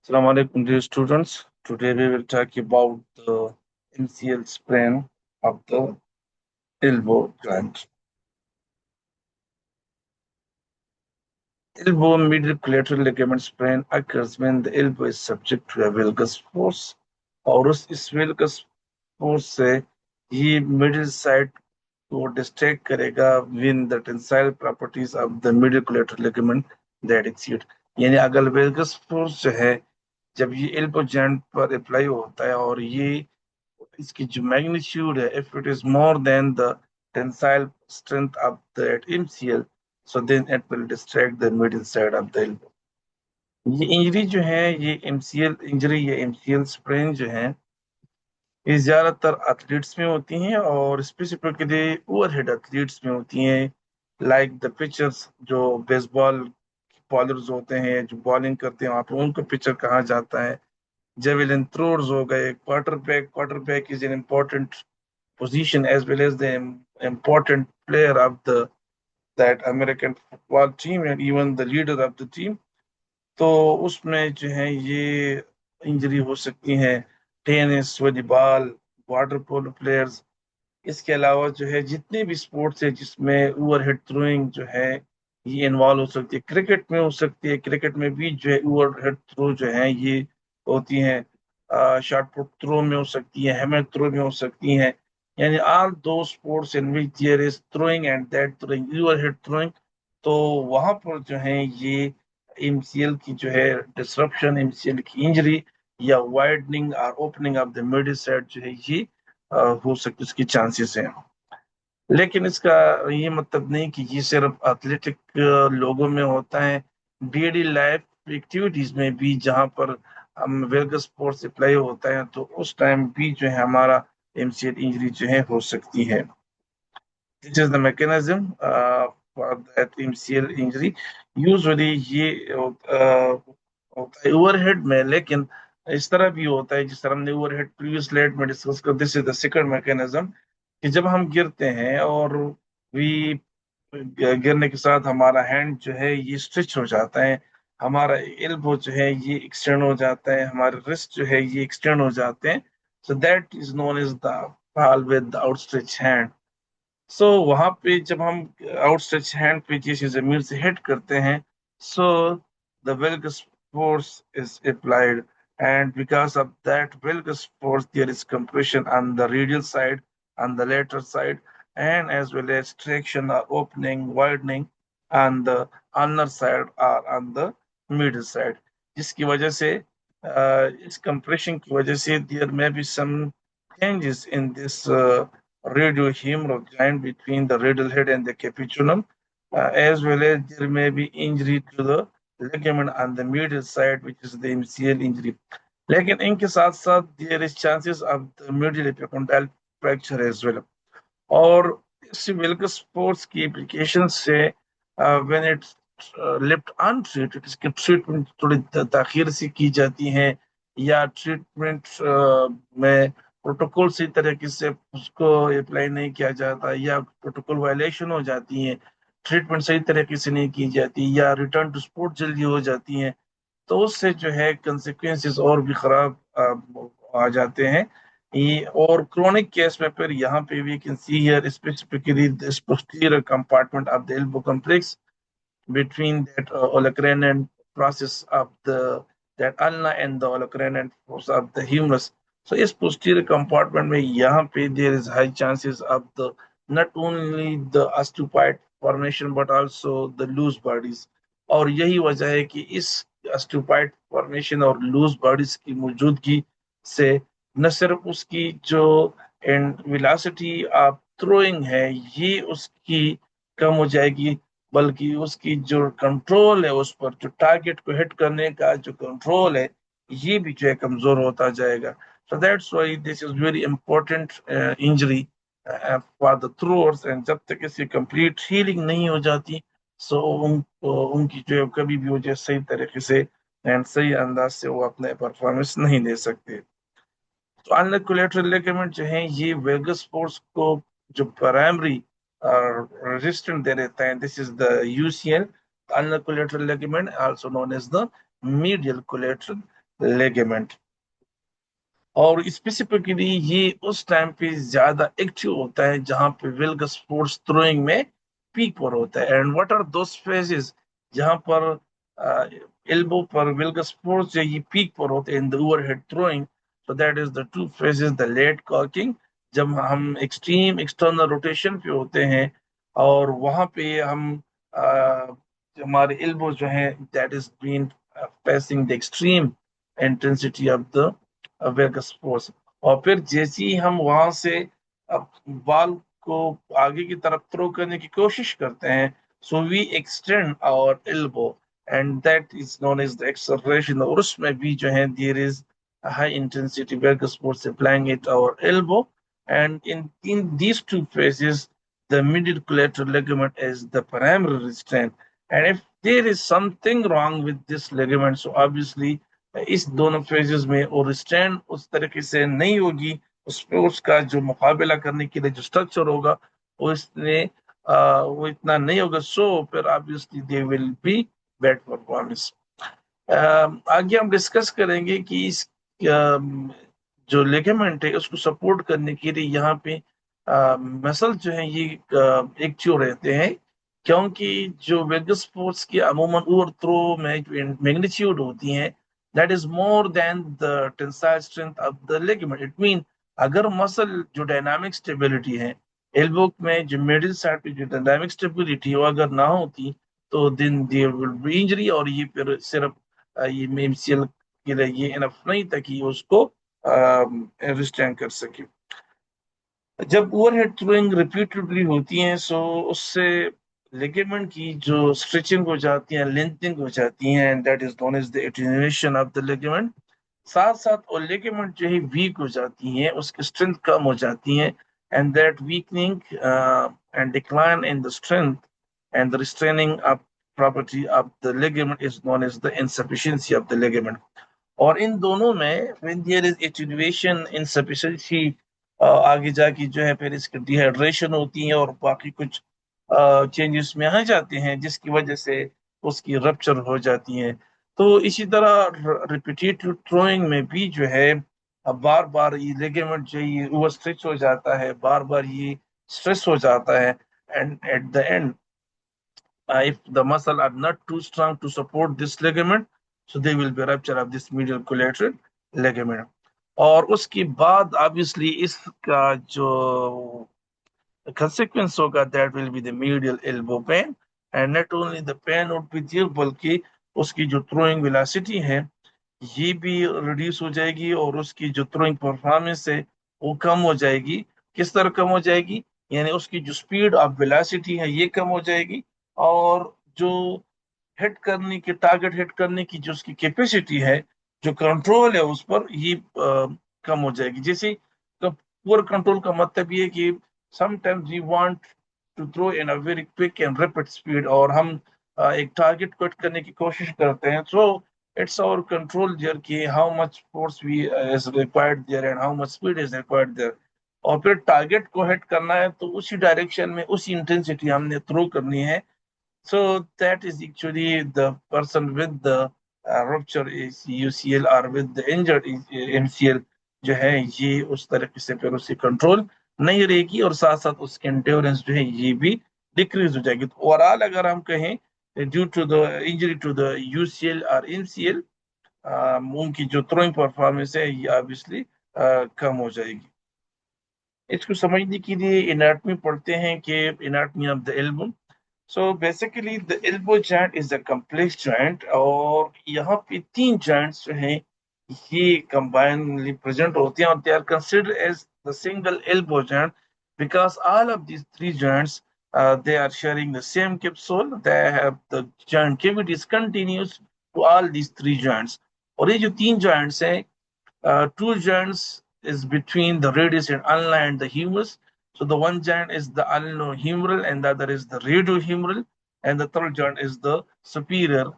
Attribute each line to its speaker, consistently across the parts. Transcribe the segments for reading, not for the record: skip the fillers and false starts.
Speaker 1: Assalamu alaikum, dear students. Today we will talk about the MCL sprain of the elbow joint. Elbow medial collateral ligament sprain occurs when the elbow is subject to a valgus force और इस valgus force से ये middle side को distract करेगा when the tensile properties of the medial collateral ligament that exceed. यानी अगर valgus force जो है जब ये elbow joint पर अप्लाई होता है और ये इसकी जो मैग्नीट्यूड है if it is more than the tensile strength of that MCL so then it will distract the middle side of the elbow. ये इंजरी जो है ये MCL इंजरी या MCL स्प्रेन जो है ये ज्यादातर एथलीट्स में होती हैं और स्पेसिफिकली ओवरहेड एथलीट्स में होती हैं लाइक द पिचर्स जो बेसबॉल बॉलर्स होते हैं जो बॉलिंग करते हैं वहां पर उनको पिचर कहा जाता है जेवलिन थ्रोअर्स हो गए quarter back is an important position as well as the important player of the that American football team and even the leader of the team. तो उसमें जो है ये इंजरी हो सकती है tennis volleyball water polo players इसके अलावा जो है जितने भी स्पोर्ट्स है जिसमें ओवरहेड थ्रोइंग जो है ये इन्वॉल्व हो सकती है क्रिकेट में हो सकती है क्रिकेट में भी जो है ओवरहेड थ्रो जो है ये होती हैं शॉर्ट पुट थ्रो में हो सकती है हेमर थ्रो में हो सकती हैं यानी ऑल दो sports in which there is throwing and that throwing overhead throwing तो वहां पर जो है ये एमसीएल की जो है डिसरप्शन एमसीएल की इंजरी या वाइडनिंग और opening of the middle side जो है ये हो सकती उसकी चांसेस हैं लेकिन इसका ये मतलब नहीं कि ये सिर्फ एथलेटिक लोगों में होता है डेली लाइफ एक्टिविटीज में भी जहां पर हम वेगस स्पोर्ट्स अप्लाई होता है तो उस टाइम भी जो है हमारा एमसीएल इंजरी जो है हो सकती है this is the mechanism for that MCL injury usually ये होता है ओवरहेड में लेकिन इस तरह भी होता है जिस तरह हमने ओवरहेड प्रीवियस स्लाइड में डिस्कस कर this is the second mechanism कि जब हम गिरते हैं और वी गिरने के साथ हमारा हैंड जो है ये स्ट्रेच हो जाता है हमारा एल्बो जो है ये एक्सटेंड हो जाता है हमारे रिस्ट जो है ये एक्सटेंड हो जाते हैं so that is known as the fall with the outstretch hand so वहां पे जब हम आउटस्ट्रेच हैंड पे जैसे जमीन से हिट करते हैं so the valgus force is applied and because of that valgus force there is compression on the radial side on the lateral side and as well as traction or opening widening on the ulnar side or on the middle side जिसकी वजह से इस compression की वजह से there may be some changes in this radiohumeral joint between the radial head and the capitulum, as well as there may be injury to the ligament on the medial side, which is the MCL injury. लेकिन इनके साथ साथ there is chances of the medial epicondyle fracture as well. और इस Wilkes force की application से when it left untreated इसकी treatment थोड़ी ताखीर से की जाती है या ट्रीटमेंट में प्रोटोकॉल सही तरीके से उसको अप्लाई नहीं किया जाता या प्रोटोकॉल वायलेशन हो जाती है ट्रीटमेंट सही तरीके से नहीं की जाती या रिटर्न टू स्पोर्ट जल्दी हो जाती है तो उससे जो है कंसिक्वेंसेस और भी खराब आ जाते हैं ये और क्रोनिक केस में फिर यहाँ पे we can see here specifically this posterior compartment of the elbow complex between that olecranon process of the that ulna and the olecranon force of the humerus. So इस posterior compartment में यहाँ पे there is high chances of the not only the osteophyte formation but also the loose bodies. और यही वजह है कि इस osteophyte formation और loose bodies की मौजूदगी से न सिर्फ उसकी जो वेलोसिटी ऑफ थ्रोइंग है ये उसकी कम हो जाएगी बल्कि उसकी जो कंट्रोल है उस पर जो टारगेट को हिट करने का जो कंट्रोल है ये भी जो है कमजोर होता जाएगा so that's why this is very important injury for the throwers and जब तक इसकी कंप्लीट हीलिंग नहीं हो जाती सो उनकी जो है कभी भी वो जो सही तरीके से एंड सही अंदाज से वो अपने परफॉर्मेंस नहीं दे सकते तो अनलर कोलेटरल लिगामेंट जो है ये वेगस फोर्स को जो प्राइमरी रेजिस्टेंट दे रहता है this is the UCL ulnar collateral ligament also known as the medial collateral ligament. और स्पेसिफिकली ये उस टाइम पे ज्यादा एक्टिव होता है जहां पे विल्गस फोर्स थ्रोइंग में पीक पर होता है। And what are those phases जहां पर एल्बो पर विल्गस फोर्स जो ये पीक पर होते हैं in the overhead throwing. So that is the two phases, the late cocking जब हम एक्सट्रीम एक्सटर्नल रोटेशन पे होते हैं, और वहां पे हम हमारे एल्बो जो है that is been passing the extreme intensity of the valgus force. और फिर जैसे ही हम वहां से अब बॉल को आगे की तरफ थ्रो करने की कोशिश करते हैं, so we extend our elbow and that is known as the acceleration. और उसमें भी जो है there is high intensity valgus force applying it our elbow. And in these two phases the medial collateral ligament is the primary restraint. And if there is something wrong with this ligament, so obviously इस दोनों phases में और stand उस तरीके से नहीं होगी, उसमें उसका जो मुकाबला करने के लिए जो स्ट्रक्चर होगा वो इसने वो इतना नहीं होगा, सो फिर obviously they will be bad performance. आगे हम डिस्कस करेंगे कि इस जो लिगामेंट है उसको सपोर्ट करने के लिए यहाँ पे मसल जो है ये एक्टिव रहते हैं, क्योंकि जो वेगस फोर्स की अमूमन ओवरथ्रो में जो मैग्नीट्यूड होती है that is more than the tensile strength of the ligament. It mean अगर मसल जो डायनामिक स्टेबिलिटी है एल्बो में, जो मिडिल साइड पे जो डायनामिक स्टेबिलिटी वो अगर ना होती तो दिन देयर विल बी इंजरी। और ये फिर सिर्फ ये एमसीएल के लिए ये इनफ नहीं था कि उसको रिस्टैंड कर सके। जब ओवरहेड थ्रोइंग रिपीटेडली होती है सो उससे लिगामेंट की जो स्ट्रेचिंग हो जाती है, लेंथिंग हो जाती है, and that is known as the attenuation of the ligament. साथ साथ और लिगामेंट जो है वीक हो जाती है, उसकी स्ट्रेंथ कम हो जाती है, and that weakening and decline in the strength and the restraining of property of the ligament is known as the insufficiency of the ligament. और इन दोनों में when there is attenuation insufficiency आगे जाके जो है फिर इसकी डिहाइड्रेशन होती है और बाकी कुछ चेंजेस में आ जाते हैं जिसकी वजह से उसकी रप्चर हो जाती है। तो इसी तरह रिपीटेटिव थ्रोइंग में भी जो है बार बार ये लिगामेंट जो ये ओवर स्ट्रेच हो जाता है, बार बार ये स्ट्रेस हो जाता है, and at the end if the muscle are not too strong to support this ligament, so there will be rupture of this medial collateral ligament. और उसके बाद obviously इसका जो consequence होगा that will be the medial elbow pain, and not only the pain would be there बल्कि उसकी जो throwing velocity है ये भी रिड्यूस हो जाएगी और उसकी जो थ्रोइंग परफॉर्मेंस है वो कम हो जाएगी। किस तरह कम हो जाएगी, यानी उसकी जो स्पीड ऑफ वेलोसिटी है ये कम हो जाएगी, और जो हिट करने की टारगेट हिट करने की जो उसकी कैपेसिटी है, जो कंट्रोल है उस पर ये कम हो जाएगी। जैसे पुअर कंट्रोल का मतलब ये है कि sometimes we want to throw in a very quick and rapid speed, और हम एक टारगेट को हिट करने की कोशिश करते हैं, सो it's our control there कि how much force we is required there and how much speed is required there। और फिर टारगेट को हिट करना है तो उसी डायरेक्शन में उसी इंटेंसिटी हमने थ्रो करनी है। so that is actually the person with the rupture is UCL or with the injured MCL जो है ये उस तरीके से फिर उसकी कंट्रोल नहीं रहेगी, और साथ साथ उसकी एंड्योरेंस जो है ये भी डिक्रीज हो जाएगी। तो ओवरऑल अगर हम कहें due to the injury to the UCL और MCL उनकी जो थ्रोइंग परफॉर्मेंस है ये ऑब्वियसली कम हो जाएगी। इसको समझने के लिए एनाटॉमी पढ़ते हैं कि anatomy of the elbow. So basically the elbow joint is a complex joint, और यहाँ पे तीन जॉइंट्स जो हैं ये कंबाइनली प्रेजेंट होते हैं, और they are considered as the single elbow joint because all of these three joints they are sharing the same capsule. They have the joint cavity is continuous to all these three joints. और ये जो तीन joints हैं, two joints is between the radius and ulna and the humerus. So the one joint is the ulnohumeral and the other is the radiohumeral, and the third joint is the superior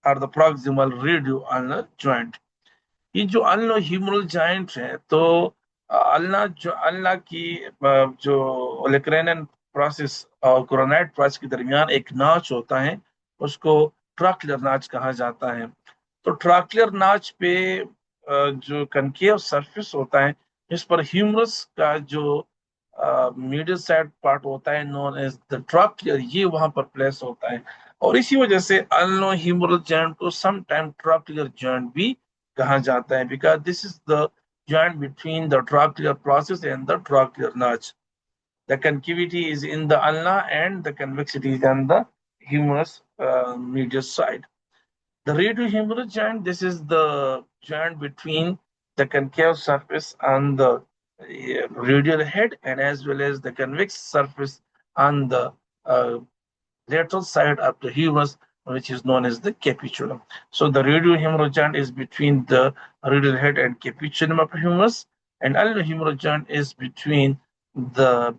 Speaker 1: or the proximal radioulnar joint. ये जो ulnohumeral joint है तो ulna की जो ओलेक्रेनियन process और coronoid process के दरमियान एक नाच होता है, उसको ट्रैक्युलर नाच कहा जाता है। तो ट्राक्लियर नाच पे जो कनकेव सरफेस होता है, इस पर ह्यूमरस का जो मीडियल साइड पार्ट होता है नोन एज द ट्राक्लियर, ये वहां पर प्लेस होता है। और इसी वजह से अल्नो ह्यूमरल जॉइंट को सम टाइम ट्राक्लियर जॉइंट भी कहा जाता है, because this is the joint between the trochlear process and the trochlear notch. The concavity is in the ulna and the convexity is on the humerus medial side. The radiohumeral joint, this is the joint between the concave surface on the radial head and as well as the convex surface on the uh, lateral side of the humerus, which is known as the capitulum. So the radiohumeral joint is between the radial head and capitulum of the humerus, and ulnohumeral joint is between the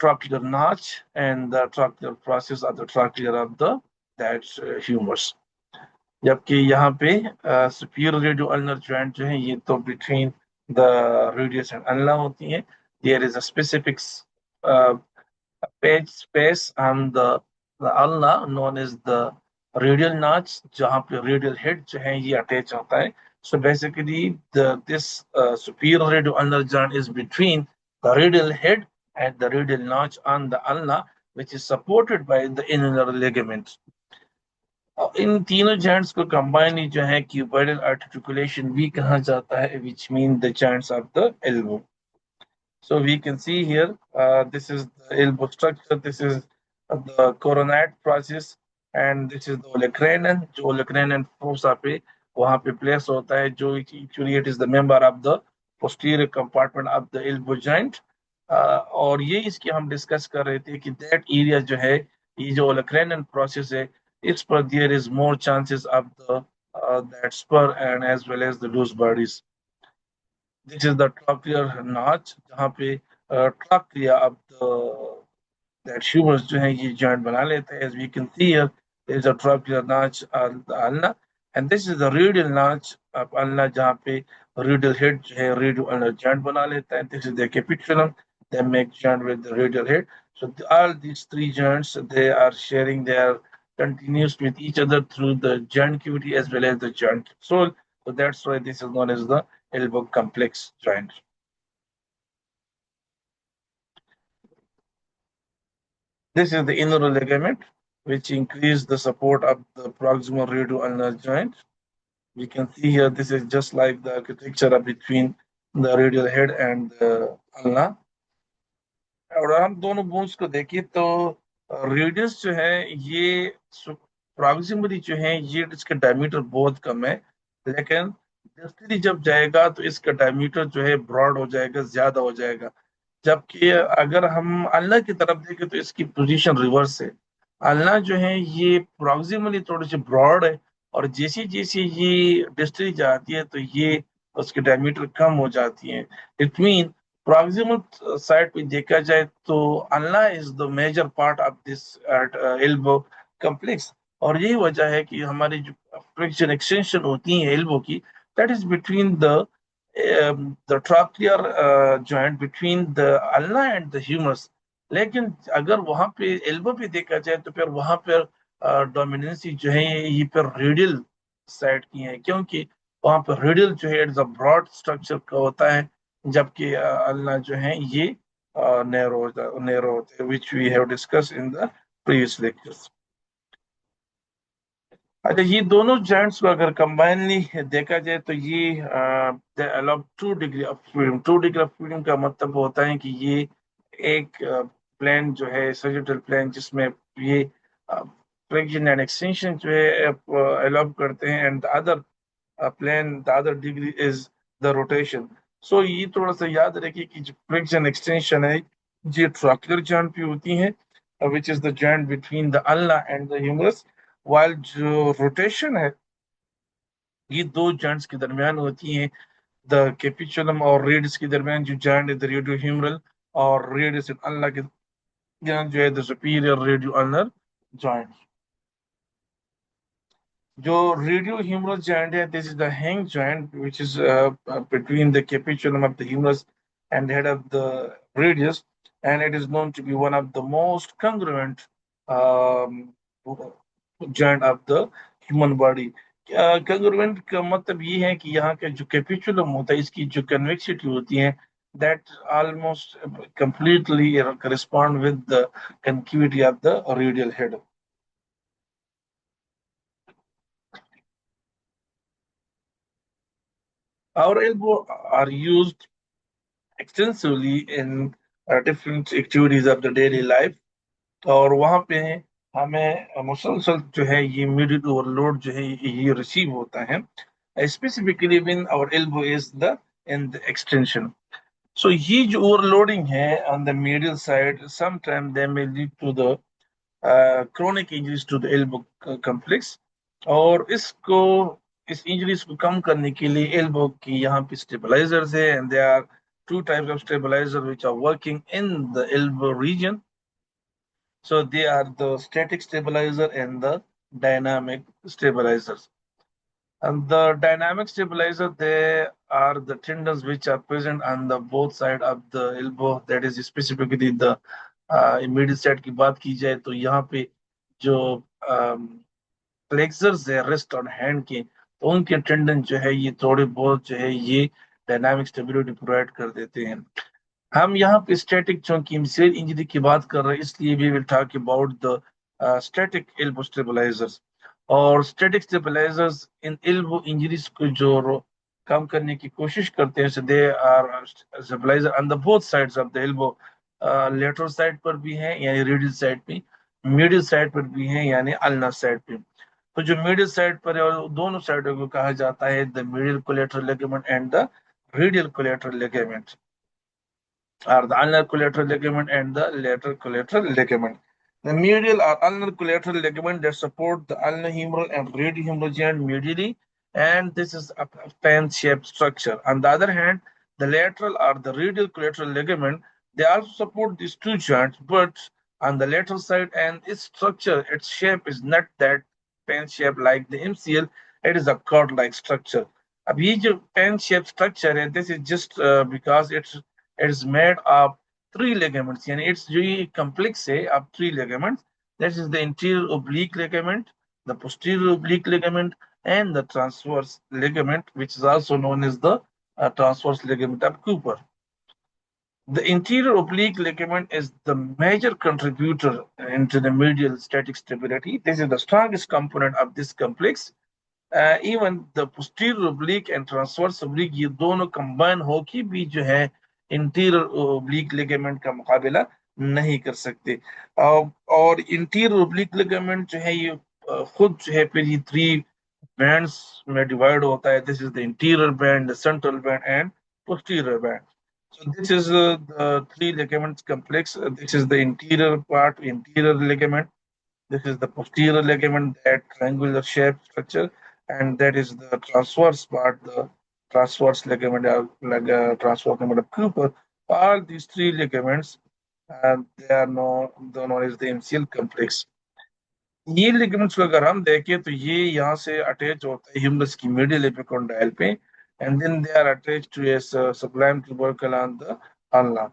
Speaker 1: trochlear notch and the trochlear process of the trochlear of the that humerus. जबकि यहाँ पे superior radio ulnar joint जो है ये तो between the radius and ulna होती है। There is a specific page space on the ulna known as the radial notch, जहाँ पे रेडियल हेड जो है ये अटैच होता है। So basically this superior radio ulnar joint is between the radial head and the radial notch on the ulna, which is supported by the inner ligament. इन तीनों joints को combine जो है cuboidal articulation भी कहा जाता है, which mean the joints of the elbow. So we can see here, this is the elbow structure, this is the coronate process, and this is the olecranon. जो olecranon fossa पे वहाँ पे place होता है, जो actually it is the member of the posterior compartment of the elbow joint. और ये इसकी हम डिस्कस कर रहे थे कि दैट एरिया जो है, ये जो olecranon process है, इस पर there is more chances of the that spur and as well as the loose bodies. This is the trochlear notch, जहाँ पे trachea of the that humors जो है ये joint बना लेते हैं. As we can see here, there is a trochlear notch on the ulna, and this is the radial notch of ulna जहाँ पे radial head जो है radial ulnar joint बना लेता है. This is the capitulum, they make joint with the radial head. So all these three joints, they are sharing their continuous with each other through the joint cavity as well as the joint sole. So that's why this is known as the elbow complex joint. This is the inner ligament, which increase the support of the proximal radioulnar joint. We can see here, this is just like the architecture between the radial head and the ulna. और हम दोनों bones को देखिए तो radius जो है ये proximally जो है ये इसका डायमीटर बहुत कम है, लेकिन डिस्टली जब जाएगा तो इसका डायमीटर जो है ब्रॉड हो जाएगा, ज्यादा हो जाएगा। जबकि अगर हम अल्लाह की तरफ देखें तो इसकी पोजीशन रिवर्स है। अल्लाह जो है ये प्रॉक्सिमली थोड़ी सी ब्रॉड है, और जैसी जैसी ये डिस्टली जाती है तो ये उसकी डायमीटर कम हो जाती है। इट मीन proximal side पे देखा जाए तो ulna is the major part of this elbow complex, और यही वजह है कि हमारी जो फ्लेक्शन एक्सटेंशन होती है एल्बो की, that is between the trochlear joint between the ulna and the humerus। लेकिन अगर वहां पे एल्बो पे देखा जाए तो फिर वहां पर डोमिनेंसी जो है ये फिर रेडियल साइड की है, क्योंकि वहां पर रेडियल जो है इट्स अ ब्रॉड स्ट्रक्चर का होता है, जबकि अल्लाह जो है ये नैरो होते हैं, which we have discuss in the previous lectures. अच्छा, ये दोनों जॉइंट्स को अगर कंबाइनली देखा जाए तो ये they allow 2 degree of freedom. 2 degree of freedom का मतलब होता है कि ये एक प्लेन जो है सजिटल प्लेन, जिसमें ये फ्लेक्शन एंड एक्सटेंशन जो है अलाउ करते हैं, and the other plane, the other degree is the rotation. So ये थोड़ा सा याद रखिए कि जो फ्लेक्शन एक्सटेंशन है ये ट्रॉक्युलर जॉइंट पे होती है, which is the joint between the ulna and the humerus, while जो रोटेशन है ये दो जॉइंट्स के दरमियान होती है, द कैपिचुलम और रेडियस के दरमियान जो जॉइंट है द रेडियोह्यूमरल, और रेडियस एंड अल्ना के दरमियान जो है द सुपीरियर रेडियोअल्नर जॉइंट। जो रेडियो ह्यूमरस joint है, this is the hang joint which is between the capitulum of the humerus and head of the radius, and it is known to be one of the most congruent um, joint of the human body. Congruent का मतलब ये है कि यहाँ का जो capitulum होता है, इसकी जो कन्वेक्सिटी होती है, that almost completely correspond with the concavity of the radial head. Our elbow are used extensively in different activities of the daily life, और वहाँ पे हमें मुसलसल जो है ये मिडिल ओवरलोड जो है ये रिसीव होता है, specifically when our elbow is the in the extension. So ये जो ओवरलोडिंग है on the medial side, sometimes they may lead to the chronic injuries to the elbow complex. और इस इंजरीज को कम करने के लिए एल्बो की यहाँ पे स्टेबलाइजर्स है, and they are two types of stabilizer which are working in the elbow region. So they are the static stabilizer and the dynamic stabilizers. And the dynamic stabilizer, they are the tendons which are present on the both side of the elbow. That is specifically the medial side की बात की जाए तो यहाँ पे जो flexors है wrist और हैंड के, तो उनके टेंडन जो है ये थोड़े बहुत जो है ये डायनामिक स्टेबिलिटी प्रोवाइड कर देते हैं. हम यहाँ पे स्टैटिक चूंकि मिसेल इंजरी की बात कर रहे हैं, इसलिए we will talk about the static elbow stabilizers. और static stabilizers in elbow injuries को जो कम करने की कोशिश करते हैं, so they are stabilizer on the both sides of the elbow. Lateral side पर भी है यानी रेडियल साइड पे, मिडिल साइड पर भी है यानी अल्ना साइड पे. तो जो मिडिल साइड पर है और दोनों साइडों को कहा जाता है the middle collateral ligament and the radial collateral ligament, are the ulnar collateral ligament and the lateral collateral ligament. The medial or ulnar collateral ligament that support the ulnar humeral and radiohumeral joint medially, and this is a fan-shaped structure. On the other hand, the lateral or the radial collateral ligament, they also support these two joints, but on the lateral side, and its structure, its shape is not that fan-shaped like the MCL, it is a cord-like structure. अब ये जो fan shaped structure है, this is just because it's made of three ligaments. यानी it's जो ये complex है of three ligaments. That is the interior oblique ligament, the posterior oblique ligament, and the transverse ligament, which is also known as the transverse ligament of Cooper. The interior oblique ligament is the major contributor into the medial static stability. This is the strongest component of this complex. Even the posterior oblique and transverse oblique, ये दोनों combine होके भी जो है interior oblique ligament का मुकाबला नहीं कर सकते. और इंटीरियर ओब्लिक लिगामेंट जो है ये खुद जो है फिर ये थ्री बैंड्स में डिवाइड होता है. This is the interior band, the central band and posterior band. So this is the three ligaments complex. This is the interior part, interior ligament. This is the posterior ligament, that triangular shape structure, and that is the transverse part, the transverse ligament, like transverse ligament of Cooper. All these three ligaments, they are known as the MCL complex. ये ligaments को अगर हम देखें तो ये यहाँ से attach होता है ह्यूमरस की मीडियल एपिकोंडाइल पे, and then they are attached to a sublime tubercle on the ulna.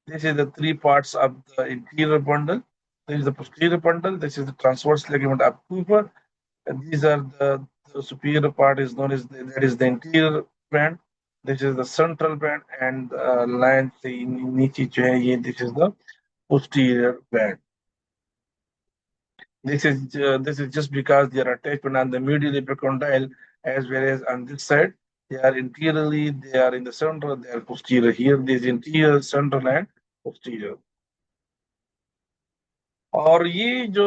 Speaker 1: This is the three parts of the interior bundle. This is the posterior bundle. This is the transverse ligament of Cooper. And these are the superior part is known as that is the interior band. This is the central band, and line से नीचे जो है ये this is the posterior band. This is just because they are attached on the medial epicondyle as well as on this side. They are interiorly, they are in the center, they are posterior. Here, this interior, central, and posterior. और ये जो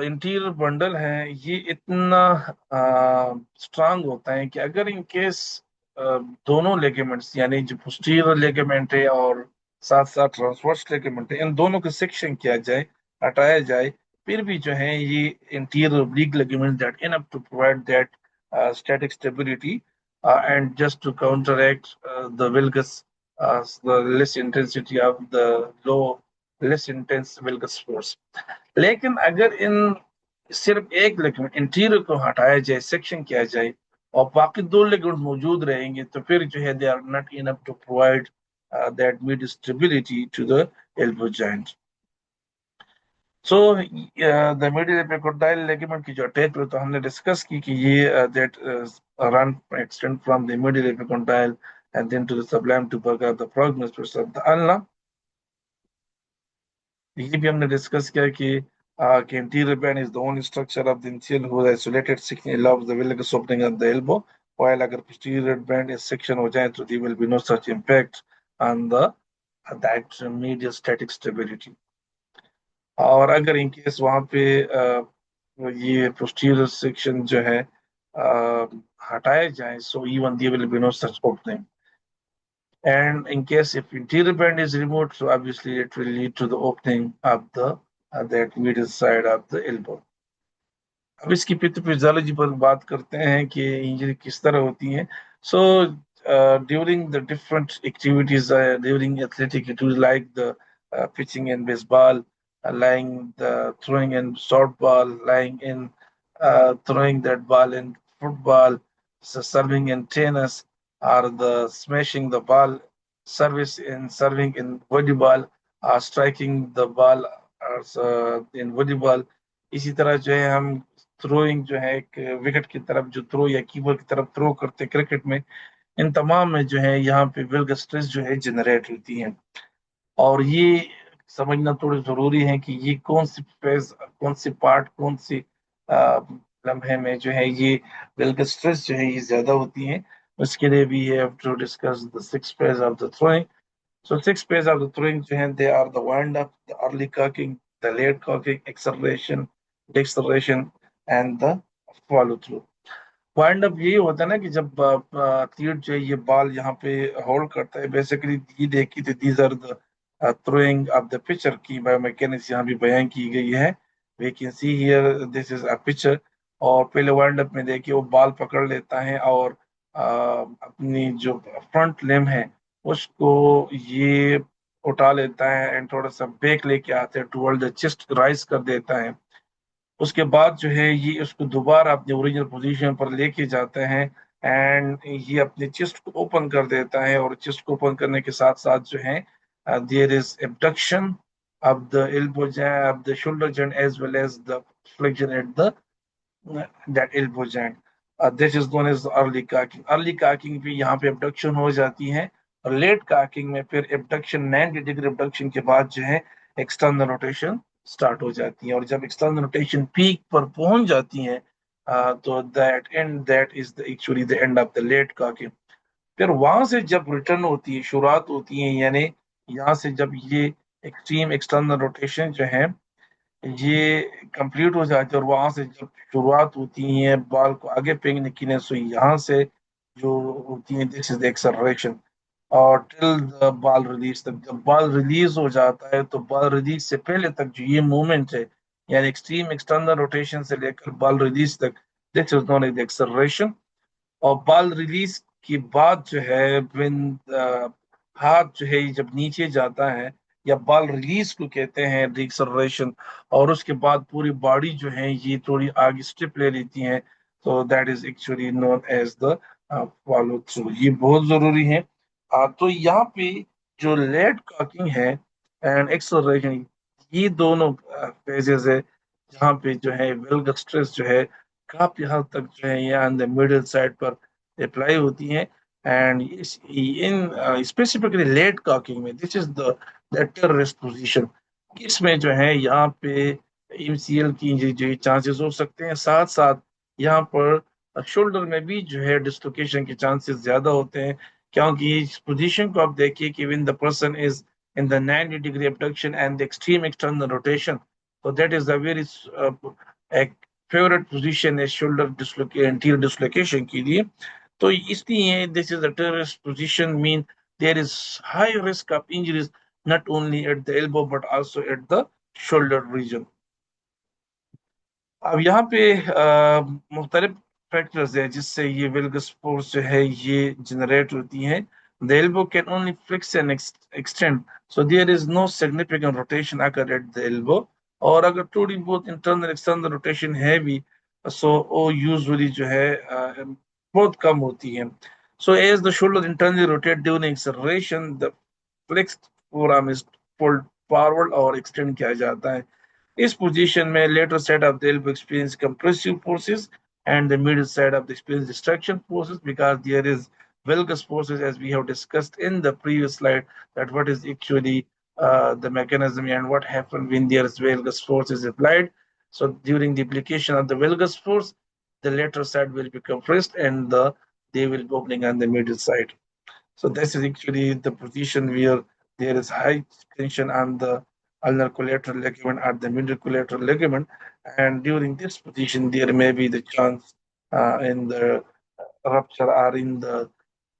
Speaker 1: interior bundle है ये इतना strong होता है कि अगर इन केस दोनों लेगमेंट्स यानी जो पोस्टीरियर लेगमेंट है और साथ साथ ट्रांसवर्स लेगमेंट है, इन दोनों को सेक्शन किया जाए, हटाया जाए, फिर भी जो है ये interior oblique ligament that enough to provide that static stability and just to counteract the valgus, the less intensity of the low, less intense valgus force. लेकिन अगर इन सिर्फ एक लिगामेंट इंटीरियर को हटाया जाए, सेक्शन किया जाए, और बाकी दो लिगामेंट मौजूद रहेंगे, तो फिर जो है they are not enough to provide that mid stability to the elbow joint. So the middle epicondyle ligament की जो अटैच तो हमने डिस्कस की कि ये that run extend from the middle epicondyle and then to the sublime tubercle of the prognathus of the ulna. ये भी हमने डिस्कस किया कि anterior band is the only structure of the initial whose isolated section allows the valgus opening of the elbow, while अगर posterior band is section हो जाए तो there will be no such impact on the that medial static stability. और अगर in case वहाँ पे ये posterior section जो है हटाए जाए, so even there will be no such opening. And in case if interior band is removed, so obviously it will lead to the opening of the that middle side of the elbow. अब इसकी pathophysiology पर बात करते हैं कि injury किस तरह होती है. So during the different activities during athletic activities like the pitching in baseball, lying the throwing in short ball, lying in throwing that ball in football, so serving in tennis, or the smashing the ball, serving in volleyball, or striking the ball in volleyball. इसी तरह जो है हम throwing जो है एक wicket की तरफ जो थ्रो या कीपर की तरफ थ्रो करते क्रिकेट में, इन तमाम में जो है यहाँ पे विल्गस स्ट्रेस जो है जनरेट होती है. और ये समझना थोड़ा जरूरी है कि ये कौन सी फेज, कौन सी पार्ट, कौन सी लम्हे में जो है ये विल्गस स्ट्रेस जो है ये ज्यादा होती है. उसके लिए भी have to discuss the six phase of the throwing. So six phase of the throwing hand, they are the wind up, the early cocking, the late cocking, acceleration, deceleration, and the follow through. Wind up यही होता है ना कि जब athlete जो है ये ball यहाँ पे होल्ड करता है, बेसिकली ये देखी थी these are the throwing of the pitcher की बायोमैकेनिक्स यहाँ भी बयान की गई है. We can see here this is a pitcher. और पहले वाइंड अप में देखिए वो बॉल पकड़ लेता है और अपनी जो फ्रंट लिम्ब है उसको ये उठा लेता है एंड थोड़ा सा ब्रेक लेके आते हैं टुवर्ड द चेस्ट राइज कर देता है. उसके बाद जो है ये उसको दोबारा अपने ओरिजिनल पोजीशन पर लेके जाते हैं एंड ये अपने चेस्ट को ओपन कर देता है. और चेस्ट को ओपन करने के साथ साथ जो है there is abduction of the elbow joint, of the shoulder joint as well as the flexion at the that elbow joint. This is known as early cocking. Early cocking भी यहाँ पे एबडक्शन हो जाती है और लेट काकिंग में फिर abduction 90 degree abduction के बाद जो है एक्सटर्नल रोटेशन स्टार्ट हो जाती है. और जब एक्सटर्नल रोटेशन पीक पर पहुंच जाती है तो that is actually the end of the late cocking. फिर वहां से जब रिटर्न होती है, शुरुआत होती है, यानी यहाँ से जब ये एक्सट्रीम एक्सटर्नल रोटेशन जो है ये कंप्लीट हो जाती है और वहां से जब शुरुआत होती है बॉल को आगे फेंकने की ने, सो यहाँ से जो होती है दिस इज एक्सेलरेशन. और टिल द बॉल रिलीज तक, जब बॉल रिलीज हो जाता है तो बॉल रिलीज से पहले तक जो ये मूवमेंट है यानी एक्सट्रीम एक्सटर्नल रोटेशन से लेकर बॉल रिलीज तक, this is known as acceleration. और बॉल रिलीज के बाद जो है व्हेन हाथ जो है जब नीचे जाता है या बॉल रिलीज को कहते हैं एक्सेलरेशन. और उसके बाद पूरी बॉडी जो है ये थोड़ी आगे स्टेप ले लेती है, तो that is actually known as the follow through. ये बहुत जरूरी है. तो यहाँ पे जो लेट कॉकिंग है एंड एक्सेलरेशन, ये दोनों फेजेस है जहाँ पे जो है वेल्गस स्ट्रेस जो है काफी हद तक जो है यहाँ मिडिल साइड पर अप्लाई होती है. And in specifically late cocking में this is the terrorist position. इसमें जो है यहाँ पे एमसीएल की इंजरी जो चांसेस हो सकते हैं, साथ साथ यहाँ पर शोल्डर में भी जो है डिस्लोकेशन के चांसेस ज्यादा होते हैं. क्योंकि इस पोजीशन को आप देखिए कि when the person is in the 90 degree abduction and the extreme external rotation. So that is a very a favorite position is shoulder dislocation, anterior dislocation के लिए. तो इसलिए this is a terrorist position mean there is high risk of injuries not only at the elbow but also at the shoulder region. अब यहाँ पे मुख्तलिफ factors है जिससे ये वेल्गस फोर्स जो है ये जनरेट होती है. The elbow can only flex and extend, so there is no significant rotation occur at the elbow. और अगर थोड़ी बहुत इंटरनल एक्सटर्नल रोटेशन है भी सो वो यूजुअली जो है बहुत कम होती है. So as the shoulder internally rotate during acceleration the flexed forearm is pulled forward और एक्सटेंड किया जाता है. इस पोजीशन में lateral side of the elbow experience compressive forces and the middle side of the experience distraction forces, because there is valgus forces, as we have discussed in the previous slide, that what is actually the mechanism and what happens when there is valgus force is applied. So during the application of the valgus force, the lateral side will be compressed and they will be opening on the middle side. So this is actually the position where there is high tension on the ulnar collateral ligament or the middle collateral ligament, and during this position there may be the chance in the rupture or in the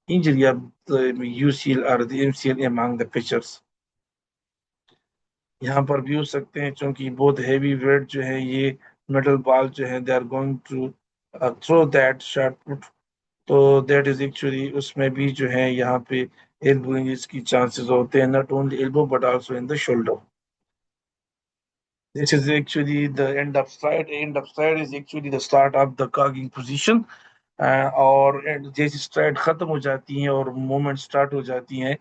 Speaker 1: injury of the UCL or the MCL among the pitchers. यहाँ पर भी हो सकते हैं क्योंकि बहुत heavy weight जो है ये मेटल बॉल जो है they are going to throw that shot put, तो दैट इज एक्चुअली उसमें भी जो है यहाँ पे एल्बो इंजरीज की चांसेस होते हैं, not only elbow but also in the shoulder. This is actually the end of stride. End of stride is actually the start of the cogging position. और जैसे स्ट्राइड खत्म हो जाती हैं और मूवमेंट स्टार्ट हो जाती हैं,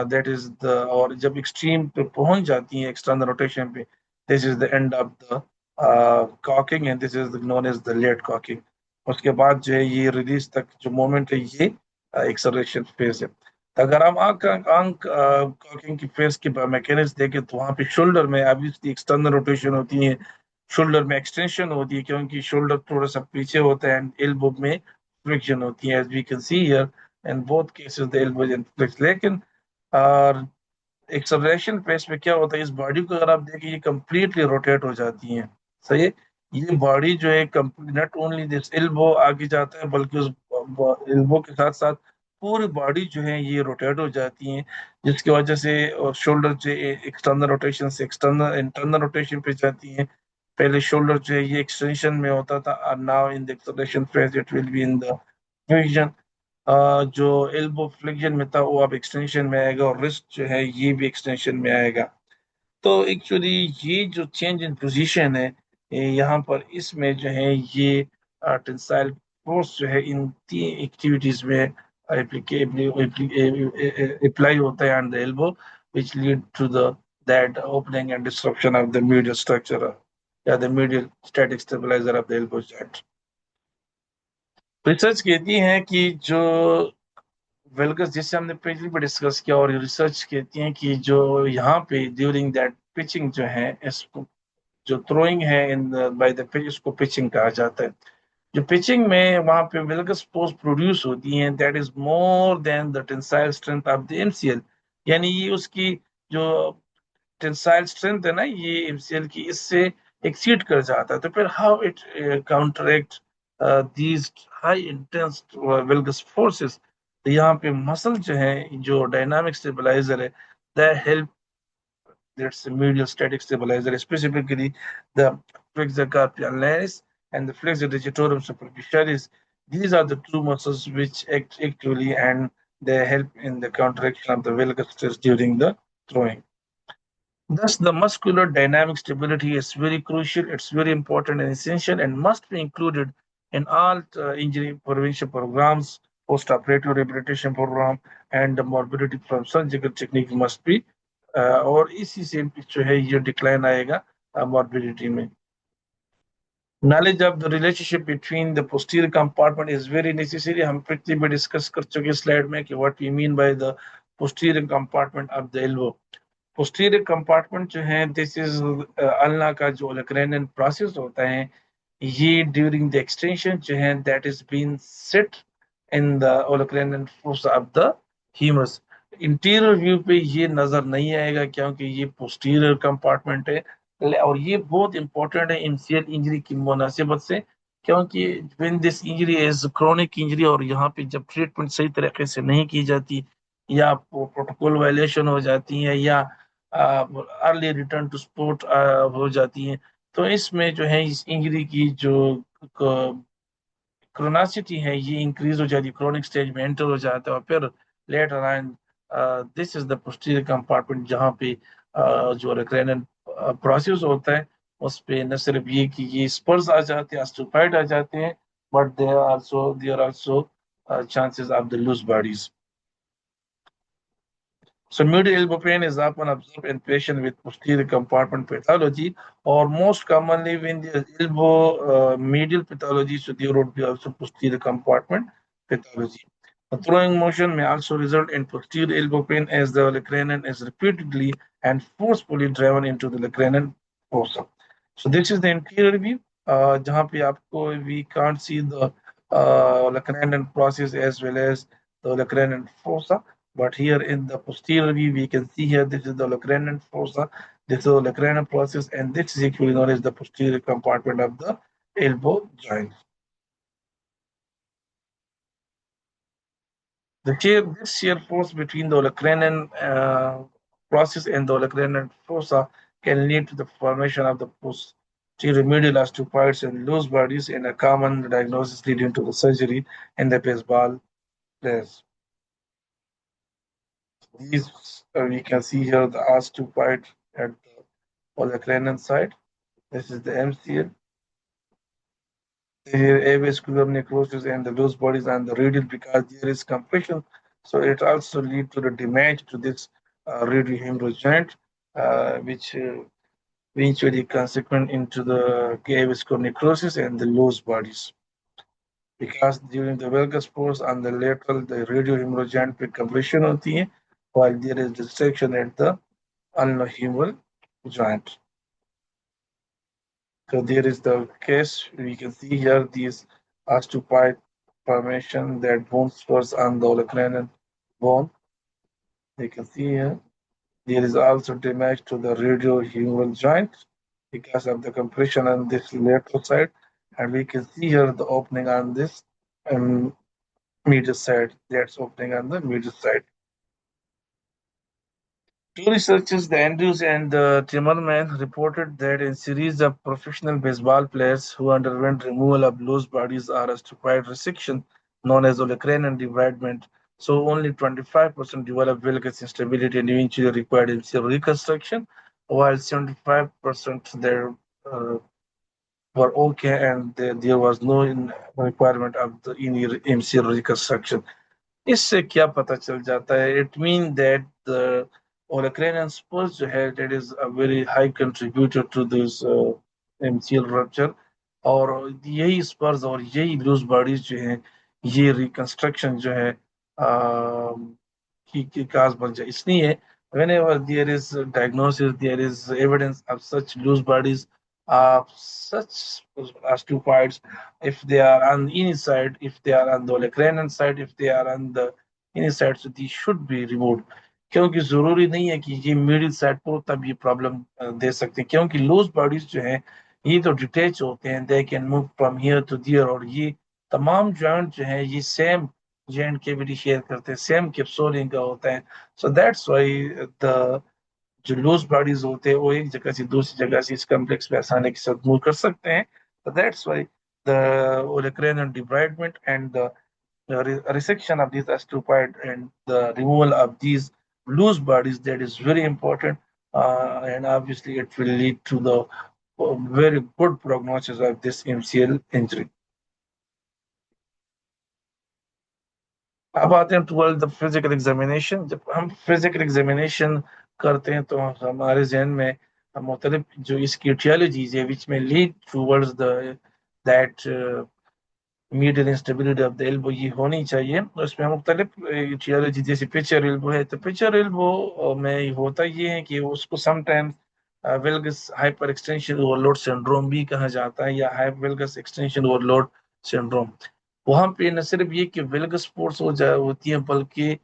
Speaker 1: दैट इज द, और जब एक्सट्रीम पे पहुंच जाती हैं एक्सटर्नल रोटेशन पे, this is the end of the cocking and this is known as the late cocking. उसके बाद जो है ये रिलीज तक जो मोमेंट है ये एक्सेलरेशन फेज है. तो अगर हम आंख आंख कॉकिंग की फेज के मैकेनिज्म देखें तो वहां पे शोल्डर में ऑब्वियसली एक्सटर्नल रोटेशन होती है, शोल्डर में एक्सटेंशन होती है क्योंकि शोल्डर थोड़ा सा पीछे होता है, एंड एल्बो में फ्रिक्शन होती है, as we can see here in both cases the elbow and flicks. लेकिन और एक्सेलरेशन फेस में क्या होता है, इस बॉडी को अगर आप देखें ये कंप्लीटली रोटेट हो जाती है. सही है, ये बॉडी जो है नॉट ओनली दिस एल्बो आगे जाता है बल्कि उस एल्बो के साथ साथ पूरी बॉडी जो है ये रोटेट हो जाती है, जिसकी वजह से शोल्डर जो एक्सटर्नल रोटेशन से एक्सटर्नल इंटरनल रोटेशन पे जाती है. पहले शोल्डर जो है ये एक्सटेंशन में होता था और now in the acceleration phase it will be in the flexion. जो एल्बो फ्लेक्शन में था वो अब एक्सटेंशन में आएगा और रिस्ट जो है ये भी एक्सटेंशन में आएगा. तो एक्चुअली ये जो चेंज इन पोजीशन है यहाँ पर इसमें जो है ये टेंसाइल फोर्स जो है इन तीन एक्टिविटीज में अप्लाई होता है on the elbow, which lead to the that opening and disruption of the medial structure या the medial static stabilizer of the elbow joint. Research कहती है कि जो वेलगस जिससे हमने पिछली बार डिस्कस किया, और रिसर्च कहती है कि जो यहाँ पे ड्यूरिंग दैट पिचिंग जो है इसको जो थ्रोइंग है इन बाय द पिच उसको पिचिंग कहा जाता है. जो पिचिंग में वहां पे वेलगस फोर्स प्रोड्यूस होती है that is more than the tensile strength of the MCL, यानी ये उसकी जो टेंसाइल स्ट्रेंथ है ना ये एमसीएल की इससे एक्सीड कर जाता है. तो फिर how it counteract these high intense valgus forces. तो यहाँ पे मसल जो है जो डायनामिक स्टेबलाइजर है that help, that's a medial static stabilizer, specifically the flexor carpialis and the flexor digitorum superficialis. These are the two muscles which act actually and they help in the contraction of the valgus stress during the throwing. Thus, the muscular dynamic stability is very crucial, it's very important and essential, and must be included in all injury prevention programs, post-operative rehabilitation program, and the morbidity from surgical technique must be और इसी से जो है ये decline आएगा morbidity में. Knowledge of the relationship between the posterior compartment is very necessary. हम पिछली बार डिस्कस कर चुके स्लाइड में कि what we mean by the posterior compartment of the elbow. Posterior compartment जो है दिस इज अल्ना का जो ओलेक्रेनियन प्रोसेस होता है ये ड्यूरिंग द एक्सटेंशन जो है that is been set in the olecranon fossa of the humerus. Interior view पे ये नजर नहीं आएगा क्योंकि ये पोस्टीरियर कंपार्टमेंट है, और ये बहुत इंपॉर्टेंट है एमसीएल इंजरी की मुनासिबत से, क्योंकि when this injury is chronic injury और यहाँ पे जब ट्रीटमेंट सही तरीके से नहीं की जाती या प्रोटोकॉल वायलेशन हो जाती है या अर्ली रिटर्न टू स्पोर्ट हो जाती है, तो इसमें जो है इस इंजरी की जो क्रोनासिटी है ये इंक्रीज हो जाती है, क्रोनिक स्टेज में एंटर हो जाता है और फिर later on this is the posterior compartment जहाँ पे जो रेक्रेनियन प्रोसेस होता है उस पे न सिर्फ ये कि ये स्पर्स आ जाते हैं ऑस्टियोफाइड आ जाते हैं, but there are also chances of the loose bodies. So medial elbow pain is often observed in patients with posterior compartment pathology, or most commonly when the elbow medial pathology, so there would be also posterior compartment pathology. The throwing motion may also result in posterior elbow pain as the olecranon is repeatedly and forcefully driven into the olecranon fossa. So this is the interior view, जहाँ पे आपको we can't see the olecranon process as well as the olecranon fossa. But here in the posterior view, we can see here this is the olecranon fossa, this is the olecranon process, and this is actually known as the posterior compartment of the elbow joint. This shear force between the olecranon process and the olecranon fossa can lead to the formation of the posterior medial osteopods and loose bodies in a common diagnosis leading to the surgery in the baseball players. These we can see here the osteopoid at the olecranon side. This is the MCL. There avascular necrosis and the loose bodies and the radial because there is compression. So it also lead to the damage to this radial humerus joint, which eventually consequent into the avascular necrosis and the loose bodies. Because during the valgus pores on the lateral, the radial humerus joint पे compression होती है, while there is distraction at the ulnar humeral joint. So there is the case, we can see here these osteophyte formation that bone spurs on the olecranon bone. You can see here. There is also damage to the radiohumeral joint because of the compression on this lateral side. And we can see here the opening on this um, medial side. That's opening on the medial side. Two researchers, the Andrews and Timmerman, reported that in series of professional baseball players who underwent removal of loose bodies or osteophyte resection, known as olecranon debridement, so only 25% developed valgus instability and eventually required MCL reconstruction, while 75% there uh, were okay and there was no requirement of the MCL reconstruction. इससे क्या पता चल जाता है it mean that the olecranon spurs जो है that is a very high contributor to this MCL rupture और यही spurs और यही loose bodies जो है ये reconstruction जो है की काज बन जाए इसलिए whenever there is a diagnosis there is evidence of such loose bodies of such osteophytes if they are on the inside, if they are on the olecranon side, if they are on the inside, so these should be removed. क्योंकि जरूरी नहीं है कि ये middle side को तब ये problem दे सकते हैं क्योंकि लूज बॉडीज जो हैं ये तो डिटेच होते हैं they can move from here to there और ये तमाम जॉइंट जो है ये सेम जॉइंट केविटी शेयर करते हैं सेम कैप्सूलिंग का होता है सो दैट्स व्हाई द जो लूज बॉडीज होते हैं वो एक जगह से दूसरी जगह से इस कॉम्प्लेक्स में आसानी के साथ मूव कर सकते हैं so that's why the olecranon debridement and the resection of these osteophyte and the removal of these loose bodies that is very important and obviously it will lead to the very good prognosis of this MCL injury. अब आते हैं toward the physical examination जब हम physical examination करते हैं तो हमारे जहन में मुख्तलिफ जो इसकी etiologies है विच में lead towards the that medial instability of the elbow ये होनी चाहिए उसमें मुख्तलिफ etiology जैसे पिचर एल्बो है तो पिचर एल्बो में होता ये है कि उसको sometimes valgus hyper extension overload syndrome भी कहा जाता है या वेल्गस एक्सटेंशन ओवरलोड सिंड्रोम वहां पे न सिर्फ ये कि वेल्गस फोर्स होती है बल्कि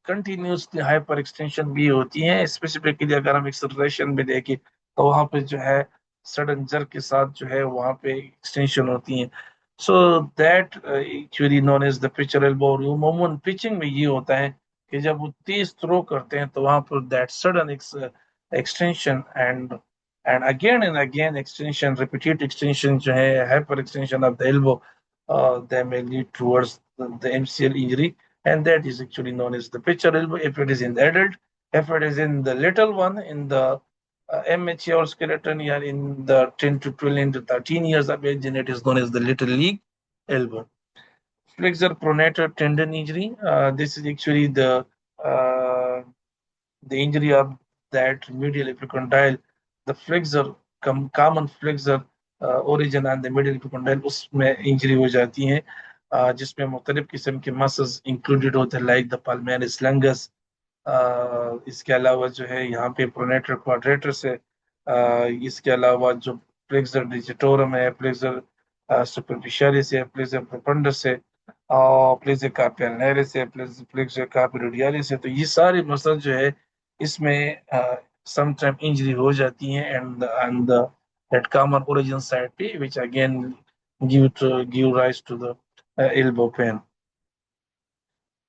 Speaker 1: कंटिन्यूसली हाइपर एक्सटेंशन भी होती है स्पेसिफिकली अगर हम एक्सेलरेशन में देखें तो वहां पे जो है सडन जर्क के साथ जो है वहां पे एक्सटेंशन होती है so that actually known as the pitcher elbow अमूमन पिचिंग में ये होता है कि जब वो तेज थ्रो करते हैं तो वहां पर that sudden extension and again extension repeated extension जो है hyper extension of the elbow that may lead towards the MCL injury, and that is actually known as the pitcher elbow if it is in the adult. If it is in the little one, in the immature skeleton, yeah, in the 10 to 12 into 13 years of age, then it is known as the little league elbow. Flexor pronator tendon injury. This is actually the the injury of that medial epicondyle, the flexor, common flexor origin and the medial epicondyle, उसमें injury हो जाती है, जिसमें मुख्तलिफ किस्म के muscles included होते हैं, लाइक द palmaris longus। इसके अलावा जो है यहाँ पे प्रोनेटर क्वाड्रेटर से, इसके अलावा जो फ्लेक्सर डिजिटोरम है, फ्लेक्सर सुपरफिशियलिस है, फ्लेक्सर प्रोफंडस है, और फ्लेक्सर कार्पियलिस है, फ्लेक्सर कार्पियोडियालिस है। तो ये सारे मसल जो है इसमें समटाइम इंजरी हो जाती है, and that common origin side पे which again give rise to the elbow pain.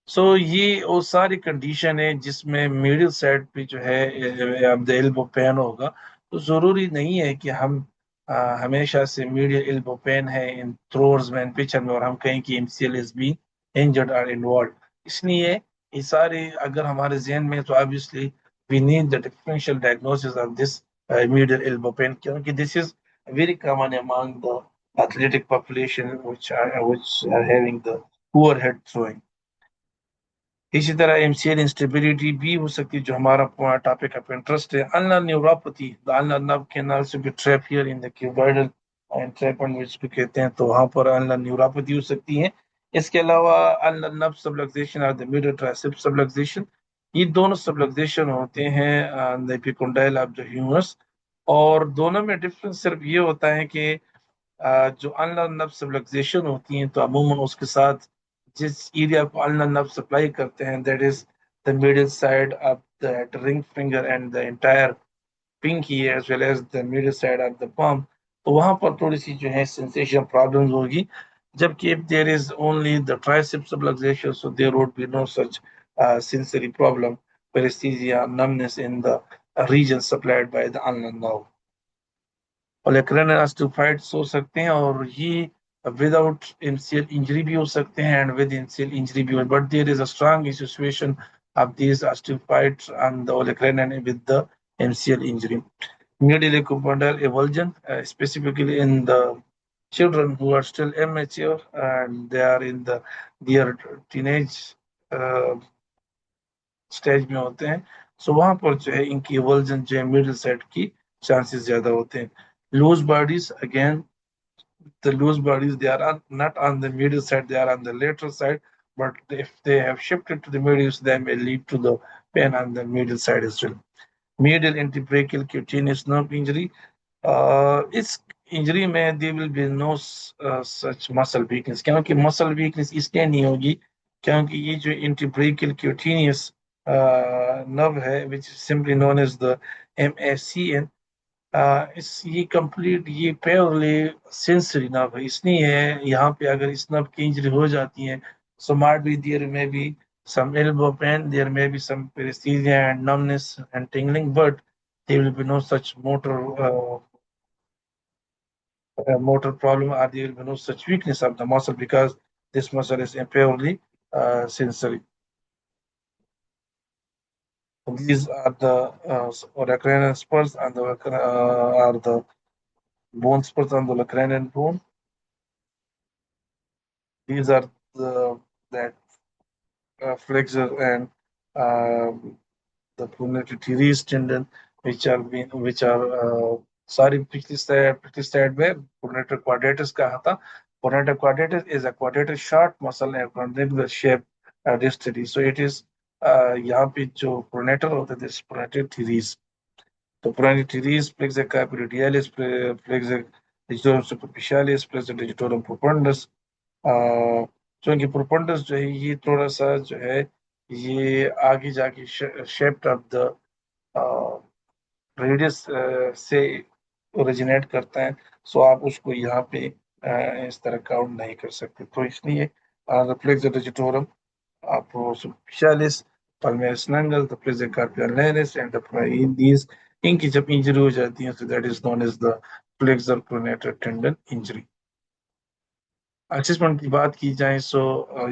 Speaker 1: So ये वो सारी कंडीशन है जिसमें मिडिल साइड पे जो है अब एल्बो पेन होगा। तो जरूरी नहीं है कि हम हमेशा से मीडियल एल्बो पेन है इन थ्रोअर्स में, पिचर में, और हम कहें कि एमसीएल इज बी इंजर्ड और इन्वॉल्व। इसलिए ये सारे अगर हमारे जहन में, तो obviously we need the differential diagnosis of this medial elbow pain, क्योंकि this is very common among the athletic population which are having the poor head throwing। इसी तरह एमसीएल इंस्टेबिलिटी भी हो सकती है, जो हमारा टॉपिक ऑफ इंटरेस्ट है। Ulnar neuropathy, the ulnar nerve can also be trap here in the cuboidal entrapment which भी कहते हैं, तो वहां पर अल्नर न्यूरोपैथी हो सकती है। इसके अलावा अल्नर नर्व सबलक्सेशन और द मिडल ट्राइसेप सबलक्सेशन, ये दोनों सबलक्सेशन होते हैं the epicondyle of the humerus, और दोनों में डिफरेंस सिर्फ ये होता है कि जो अल्नर नर्व सबलक्सेशन होती हैं तो अमूमन उसके साथ जिस एरिया को अल्नर नर्व सप्लाई करते हैं, that is the middle side of the ring finger and the entire pinky as well as the middle side of the palm, तो वहां पर थोड़ी सी जो है सेंसेशन प्रॉब्लम्स होगी। जबकि if there is only the tricep subluxation, so there would be no such sensory problem, paresthesia, numbness in the region supplied by the ulnar nerve। Olecranon osteophytes हो सकते हैं, और ये विदाउट एमसीएल इंजरी भी हो सकते हैं एंड विद एमसीएल इंजरी भी, but there is a strong association of these osteophytes and the olecranon with the MCL injury। Medial ecopondyle avulsion, specifically in the children who are still immature and they are in the their teenage uh, stage में होते हैं, सो वहां पर जो है इनकी avulsion जो है मिडिल साइड की चांसेस ज्यादा होते हैं। Loose bodies, again the loose bodies, they are not on the medial side, they are on the lateral side, but if they have shifted to the medial, they may lead to the pain on the medial side as well। Medial antebrachial cutaneous nerve injury, इस injury में there will be no such muscle weakness, क्योंकि muscle weakness इसलिए नहीं होगी क्योंकि ये जो antebrachial cutaneous nerve है, which is simply known as the MACN, इस ये कंप्लीट ये प्योरली सेंसरी नर्व है, इसलिए है यहाँ पे अगर इस नर्व की इंजरी हो जाती है, so might be there may be some elbow pain, there may be some paresthesia and numbness and tingling, but there will be no such motor problem, or there will be no such weakness of the muscle because this muscle is purely sensory। These are the olecranon spurs and are the bone spurs on the olecranon bone। These are that flexor and um, the pronator teres tendon, which are sorry, पिछली slide में pronator quadratus कहा था। Pronator quadratus is a quadratus short muscle and the shape distally, so it is यहाँ पे जो pronator होता है this pronator teres, तो pronator teres, flexor carpioidialis, flexor digitorum superficialis, flexor digitorum profundus। क्योंकि प्रोपंडस जो है ये थोड़ा सा जो है ये आगे जाके शेप्ड ऑफ द रेडियस से ओरिजिनेट करता है, सो आप उसको यहाँ पे इस तरह काउंट नहीं कर सकते, तो इसलिए the flexor digitorum superficialis, palmaris longus, the flexor carpiolaris and the these, इनकी जब इंजरी हो जाती है, so that is known as the flexor pronator tendon injury। Assessment की बात की जाए, सो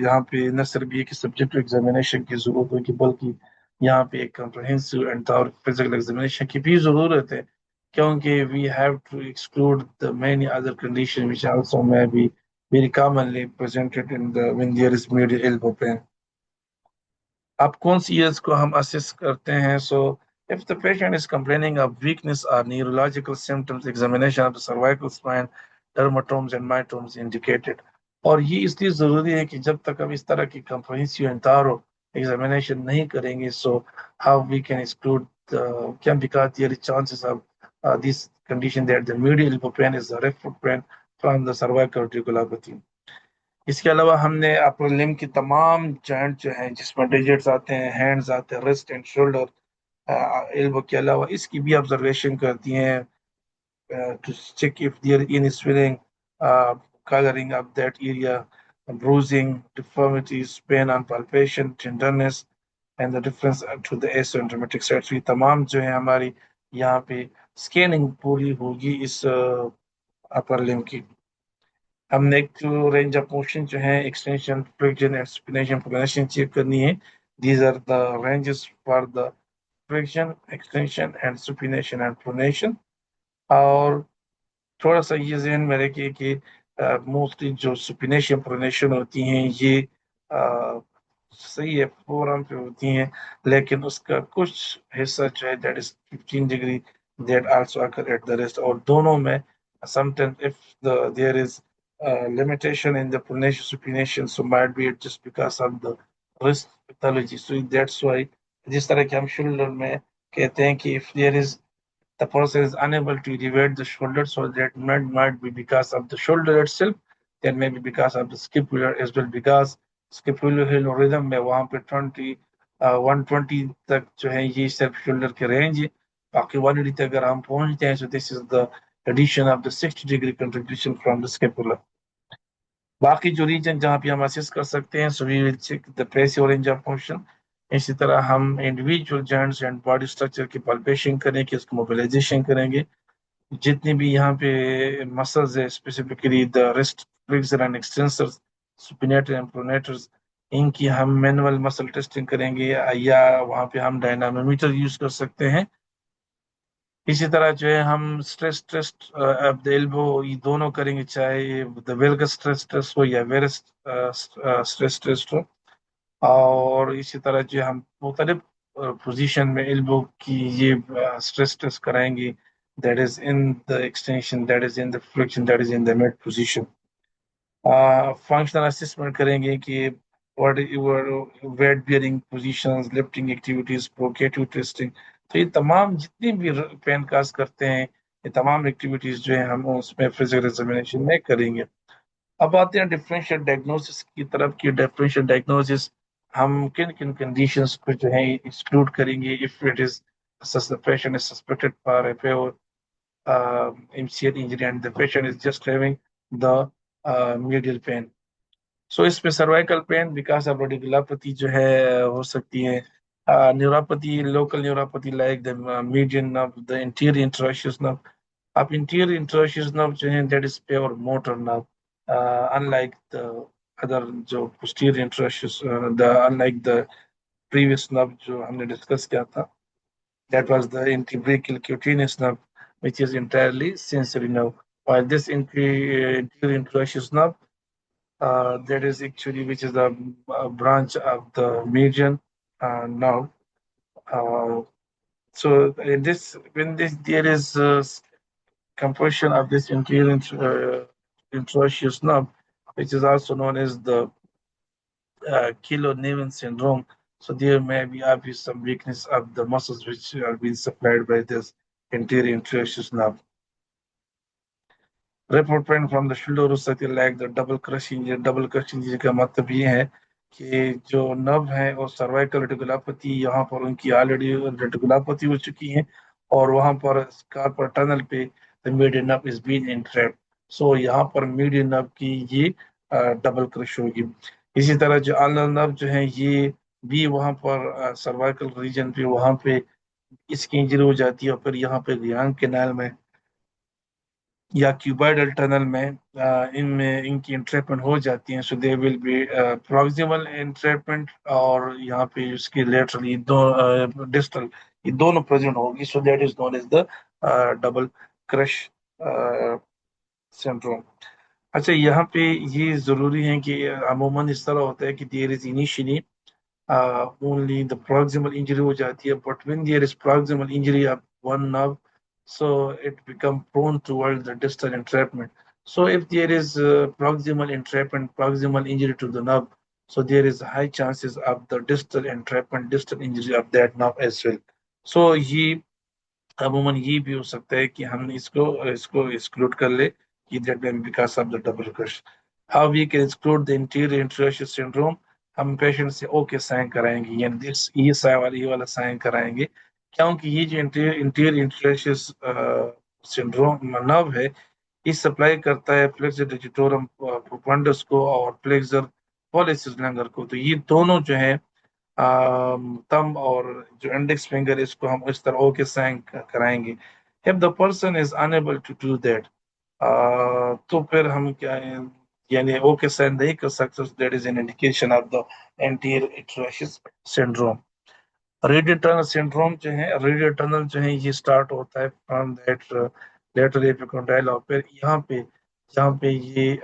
Speaker 1: यहाँ पे न सिर्फ ये कि सब्जेक्टिव एग्जामिनेशन की जरूरत होगी, बल्कि यहाँ पे एक comprehensive and thorough physical examination की भी जरूरत है, क्योंकि we have to exclude the many other condition which also may be very commonly presented in the when there is medial elbow pain। अब कौन सी एज को हम असेस करते हैं? So if the patient is complaining of weakness और neurological symptoms, examination of the cervical spine, dermatomes and myotomes indicated. और ये इसलिए जरूरी है कि जब तक हम इस तरह की कंप्रहेंसिव एंड थॉरो एग्जामिनेशन नहीं करेंगे, so how we can exclude can, because there is chances of this condition that the medial elbow pain is a referred pain from the cervical radiculopathy। इसके अलावा हमने अपर लिम्ब की तमाम joint जो हैं जिसमें डिजिट्स आते हैं, हैंड्स आते हैं, रिस्ट एंड शोल्डर, एल्बो के अलावा इसकी भी ऑब्जर्वेशन करती हैं to check if there in swelling, coloring of that area, bruising, deformities, pain on palpation, tenderness and the difference to the asymptomatic side। ये तमाम जो है हमारी यहाँ पे स्कैनिंग पूरी होगी इस अपर लिम्ब की। हमने एक जो रेंज ऑफ मोशन जो है extension, flexion, supination, pronation check करनी है। These are the ranges for the flexion, extension and supination and pronation. और थोड़ा सा ये जहन में रखिए कि मोस्टली जो सुपिनेशन प्रोनेशन होती हैं ये सही है, फोरम पे होती हैं, लेकिन उसका कुछ हिस्सा जो है that is 15 degree, that also occur at the rest. और दोनों में sometimes if there is limitation in the pronation supination, so might be it just because of the wrist pathology, so that's why जिस तरह के हम shoulder में कहते हैं कि if there is the person is unable to elevate the shoulder, so that might be because of the shoulder itself, then maybe because of the scapular as well, because scapular rhythm में वहाँ पे 120 तक जो है ये सिर्फ shoulder के range है। बाकी 180 तक अगर हम पहुंचते हैं, so this is the addition of the 60 degree contribution from the scapula। बाकी जो रीजन जहाँ पे हम असेस कर सकते हैं, so we will check the passive range of motion. इसी तरह हम individual joints and body structure की पल्पेशन करेंगे, उसको मोबिलाइजेशन करेंगे। जितनी भी यहाँ पे मसल्स है, specifically the wrist flexor and extensors, supinator and pronators, इनकी हम मैनुअल मसल टेस्टिंग करेंगे या वहाँ पे हम डायनामोमीटर यूज कर सकते हैं। इसी तरह जो है हम stress test of the elbow ये दोनों करेंगे, चाहे द वेल्गस स्ट्रेस टेस्ट हो या वेरस स्ट्रेस टेस्ट हो। और इसी तरह जो हम मुख्तलिफ पोजीशन में एल्बो की ये स्ट्रेस टेस्ट कराएंगे, that is in the extension, that is in the flexion, that is in the mid position. Functional assessment करेंगे कि what your weight bearing positions, lifting activities, provocative testing. तो ये तमाम जितनी भी पेन काज करते हैं, ये तमाम एक्टिविटीज जो है हम उसमें फिजिकल एग्जामिनेशन में करेंगे। अब आते हैं डिफरेंशियल डायग्नोसिस की तरफ की। डिफरेंशियल डायग्नोसिस हम किन किन कंडीशंस को जो है एक्सक्लूड करेंगे if it is patient is suspected for MCL injury and the patient is just having the medial pain। So इसमें cervical pain because of radiculopathy जो है हो सकती है। Neuropathy, local neuropathy like the median nerve, the interior interosseous nerve. अब interior interosseous nerve जो है that is pure motor nerve, unlike the other जो posterior interosseous, the unlike the previous nerve जो हमने डिस्कस किया था, that was the intrabrachial cutaneous nerve, which is entirely sensory nerve. While this interior interosseous nerve, that is actually which is the branch of the median nerve. Uh, so in this, when this there is compression of this interior interosseous nerve, which is also known as the Kilo-Nevin syndrome. So there may be obvious some weakness of the muscles which are being supplied by this anterior interosseous nerve। Report print from the shoulder हो सकती है like the double crushing। ये double crushing का मतलब ये है कि जो नर्व है वो सर्वाइकल रेटिकुलोपैथी, यहाँ पर उनकी ऑलरेडी रेटिकुलोपैथी हो चुकी है और वहाँ पर कार्पल टनल पे the median nerve is been entrapped. So यहाँ पर मीडियन नर्व की ये डबल क्रश होगी। इसी तरह जो अल्नर नर्व जो है ये भी वहाँ पर सर्वाइकल रीजन पे वहाँ पे इसकी इंजरी हो जाती है और फिर यहाँ पे रियांग कैनाल में या क्यूबॉइडल टनल में इनमें इनकी इंट्रैपमेंट हो जाती हैं। So they will be proximal entrapment और यहाँ पे इसके लेटरली दो डिस्टल, ये दोनों प्रेजेंट होगी। So that is known as the double crush syndrome. अच्छा, यहाँ पे ये जरूरी है कि अमूमन इस तरह होता है कि there is initially only the proximal injury हो जाती है. But when there is proximal injury of one nerve, so it become prone towards the distal entrapment. So if there is proximal entrapment, proximal injury to the nerve, so there is high chances of the distal entrapment, distal injury of that nerve as well. So ये अमूमन ये भी हो सकता है कि हम इसको इसको एक्सक्लूड कर ले कि that may be because of the double crush. How we can exclude the inferior interosseous syndrome? हम पेशेंट से ओके साइन कराएंगे, यानी दिस ये वाला साइन कराएंगे, क्योंकि ये जो इंटीरियर इंटरशियस सिंड्रोम नर्व है, ये सप्लाई करता है फ्लेक्सर डिजिटोरम प्रोफंडस को और फ्लेक्सर पॉलिसिस लैंगर को. तो ये दोनों जो है थंब और जो इंडेक्स फिंगर, इसको हम इस तरह ओके साइन कराएंगे. If the person is unable to do that, तो फिर हम क्या, यानी ओके साइन नहीं कर सकते, that is an indication of the anterior interosseous syndrome. Radial tunnel syndrome जो है, रेडियल टनल जो है, ये स्टार्ट होता है फ्रॉम दैट लेटरल एपिकोंडाइल और फिर यहाँ पे ये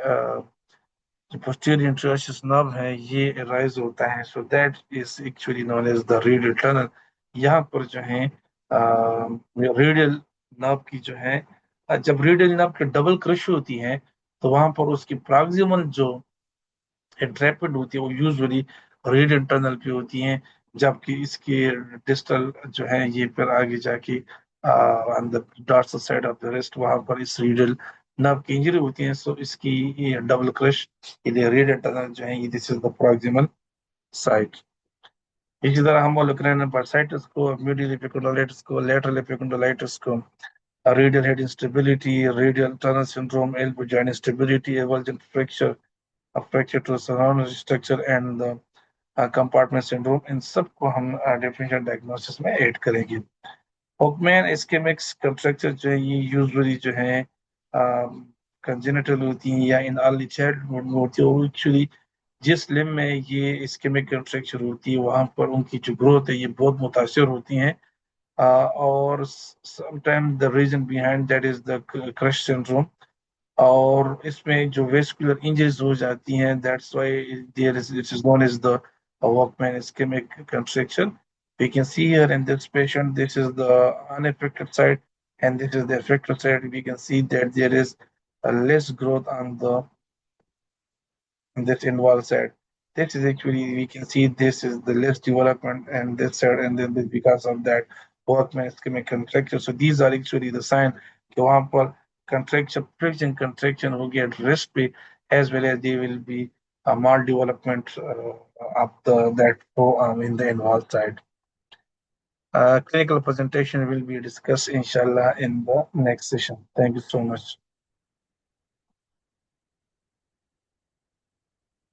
Speaker 1: जो posterior interosseous nerve है, ये राइज होता है. So that is actually known as the radial tunnel. यहाँ पर जो है रेडियल नर्व की जो है, जब रेडियल नर्व की डबल क्रश होती है, तो वहां पर उसकी प्रॉक्सिमल जो इंट्रैपेड होती है वो यूजुअली रेडियल टनल पे होती हैं, जबकि इसके डिस्टल जो है ये फिर आगे जाके on the dorsal side of the wrist, वहां पर इस रेडियल नर्व की इंजरी होती है. सो इसकी ये डबल क्रश, ये रेडियल टनल जो है, ये this is the proximal side. इसी तरह हम लोग बर्साइटिस को, मीडियल एपिकोंडाइटिस को, लेटरल एपिकोंडाइटिस को, radial head instability, radial tunnel syndrome, elbow joint instability, एवर्जेंट fracture, fracture to surrounding structure and the compartment syndrome, इन सबको हम डिफरेंशियल डायग्नोसिस में ऐड करेंगे. होकमैन इस्केमिक्स कंट्रैक्चर जो है, ये यूजुअली जो है कंजेनिटल होती हैं या इन अर्ली चाइल्डहुड में होती है. एक्चुअली जिस लिम में ये इस्केमिक कंट्रैक्चर होती है, वहां पर उनकी जो ग्रोथ है, ये बहुत मुतासर होती हैं. और sometime the reason behind that is the crush syndrome, और इसमें जो वेस्कुलर इंजरीज हो जाती हैं, that's why there is, it is known as the Walkman ischemic contraction. We can see here in this patient, this is the unaffected side and this is the affected side. We can see that there is a less growth on the this involved side. This is actually, we can see this is the less development and this side, and then because of that Walkman ischemic contraction. So these are actually the sign कि वहाँ पर contraction, friction contraction will get rest पे, as well as there will be a maldevelopment of the that in the involved side. Clinical presentation will be discussed inshallah in the next session. Thank you so much.